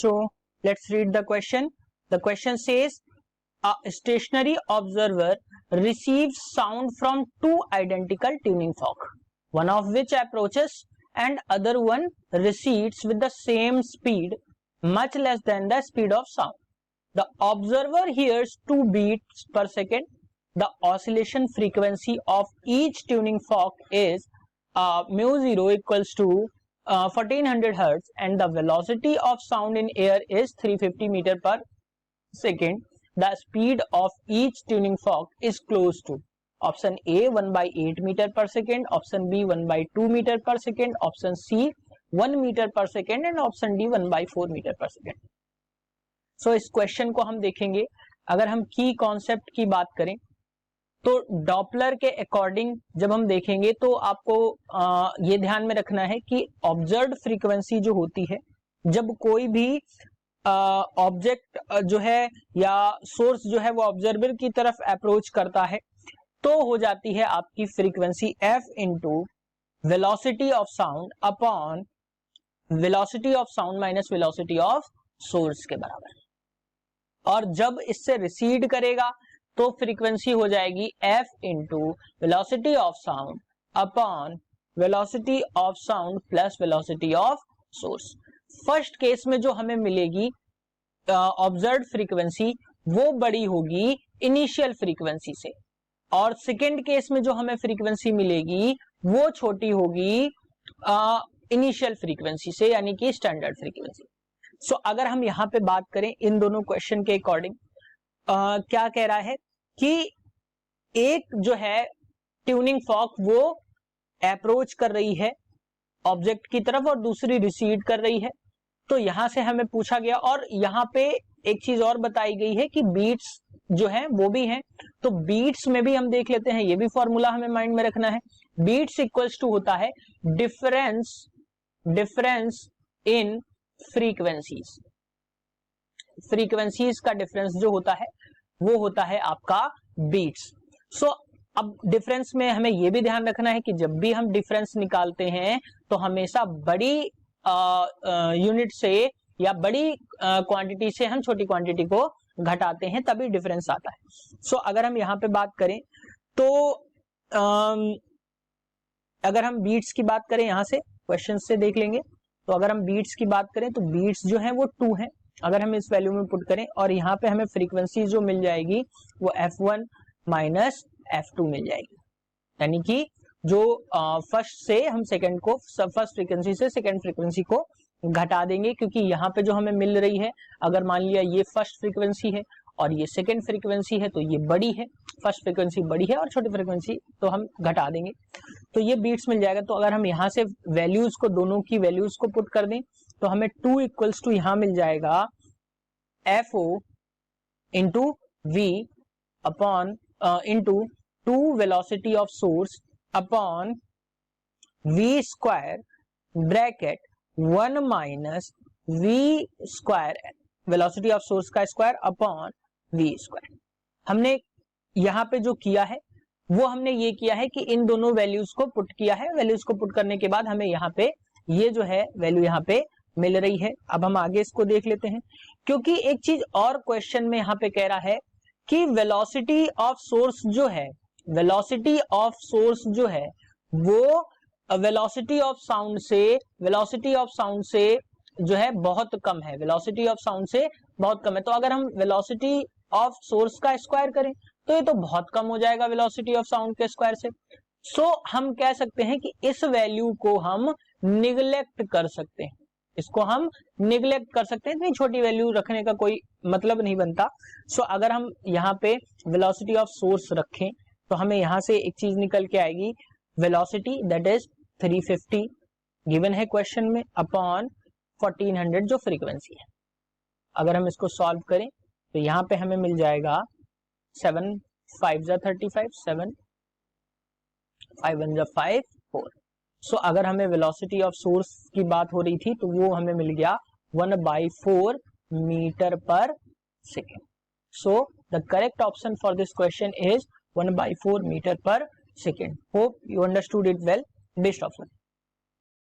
बच्चों, let's read the question. The question says a stationary observer receives sound from two identical tuning fork, one of which approaches and other one recedes with the same speed, much less than the speed of sound. The observer hears 2 beats per second. The oscillation frequency of each tuning fork is mu0 equals to 1400 hertz and the velocity of sound in air is 350 meter per second. The speed of each tuning fork is close to option A 1/8 meter per second, option B 1/2 meter per second, option C 1 meter per second and option D 1/4 meter per second. So इस question को हम देखेंगे. अगर हम की concept की बात करें तो डॉपलर के अकॉर्डिंग जब हम देखेंगे तो आपको ये ध्यान में रखना है कि ऑब्जर्व्ड फ्रीक्वेंसी जो होती है, जब कोई भी ऑब्जेक्ट जो है या सोर्स जो है वो ऑब्जर्वर की तरफ अप्रोच करता है तो हो जाती है आपकी frequency f into velocity of sound upon velocity of sound minus velocity of source के बराबर. और जब इससे रिसीड करेगा तो फ्रीक्वेंसी हो जाएगी f into velocity of sound upon velocity of sound plus velocity of source. First case में जो हमें मिलेगी ऑब्जर्व्ड फ्रीक्वेंसी वो बड़ी होगी इनिशियल फ्रीक्वेंसी से और सेकेंड केस में जो हमें फ्रीक्वेंसी मिलेगी वो छोटी होगी इनिशियल फ्रीक्वेंसी से, यानी कि स्टैंडर्ड फ्रीक्वेंसी. सो अगर हम यहां पे बात करें इन दोनों क्वेश्चन के अकॉर्डिंग क्या कह रहा है कि एक जो है ट्यूनिंग फॉर्क वो अप्रोच कर रही है ऑब्जेक्ट की तरफ और दूसरी रिसीड कर रही है. तो यहां से हमें पूछा गया और यहां पे एक चीज और बताई गई है कि बीट्स जो है वो भी हैं. तो बीट्स में भी हम देख लेते हैं, ये भी फॉर्मूला हमें माइंड में रखना है. बीट्स इक्वल्स टू होता है डिफरेंस इन फ्रीक्वेंसीज. फ्रीक्वेंसीज का डिफरेंस जो होता है वो होता है आपका बीट्स. सो अब डिफरेंस में हमें यह भी ध्यान रखना है कि जब भी हम डिफरेंस निकालते हैं तो हमेशा बड़ी यूनिट से या बड़ी क्वांटिटी से हम छोटी क्वांटिटी को घटाते हैं तभी डिफरेंस आता है. सो अगर हम यहां पे बात करें तो अगर हम बीट्स की बात करें यहां से क्वेश्चन से देख लेंगे तो अगर हम बीट्स की बात करें तो बीट्स जो है वो 2 है. अगर हम इस वैल्यू में पुट करें और यहाँ पे हमें फ्रीक्वेंसी जो मिल जाएगी वो f1 माइनस f2 मिल जाएगी, यानी कि जो फर्स्ट से हम सेकंड को फर्स्ट फ्रीक्वेंसी से सेकंड फ्रीक्वेंसी को घटा देंगे क्योंकि यहाँ पे जो हमें मिल रही है, अगर मान लिया ये फर्स्ट फ्रीक्वेंसी है और ये सेकंड फ्रीक्वेंसी है तो ये बड़ी है, फर्स्ट फ्रीक्वेंसी बड़ी है और छोटी फ्रीक्वेंसी तो हम घटा देंगे तो ये बीट्स मिल जाएगा. तो अगर हम यहाँ से वैल्यूज को दोनों की वैल्यूज को पुट कर दें तो हमें 2 इक्वल्स टू यहां मिल जाएगा FO into V upon into 2 velocity of source upon V square bracket 1 minus V square velocity of source का स्क्वायर अपॉन V स्क्वायर. हमने यहां पे जो किया है वो हमने ये किया है कि इन दोनों वैल्यूज को पुट किया है. वैल्यूज को पुट करने के बाद हमें यहाँ पे ये जो है वैल्यू यहाँ पे मिल रही है. अब हम आगे इसको देख लेते हैं क्योंकि एक चीज और क्वेश्चन में यहाँ पे कह रहा है कि वेलोसिटी ऑफ सोर्स जो है, वेलोसिटी ऑफ सोर्स जो है वो वेलोसिटी ऑफ साउंड से जो है बहुत कम है, वेलोसिटी ऑफ साउंड से बहुत कम है. तो अगर हम वेलोसिटी ऑफ सोर्स का स्क्वायर करें तो ये तो बहुत कम हो जाएगा वेलोसिटी ऑफ साउंड के स्क्वायर से. सो हम कह सकते हैं कि इस वैल्यू को हम निगलेक्ट कर सकते हैं, इसको हम निगलेक्ट कर सकते हैं. इतनी छोटी वैल्यू रखने का कोई मतलब नहीं बनता. सो अगर हम यहाँ पे वेलोसिटी ऑफ सोर्स रखें तो हमें यहाँ से एक चीज निकल के आएगी, वेलोसिटी दैट इज 350 गिवन है क्वेश्चन में अपॉन 1400 जो फ्रीक्वेंसी है. अगर हम इसको सॉल्व करें तो यहाँ पे हमें मिल जाएगा 7 5 35 7 5 1 5 4. सो अगर हमें वेलोसिटी ऑफ सोर्स की बात हो रही थी तो वो हमें मिल गया 1/4 metre per second. So the correct option for this question is 1/4 metre per second. Hope you understood it well. Best of luck.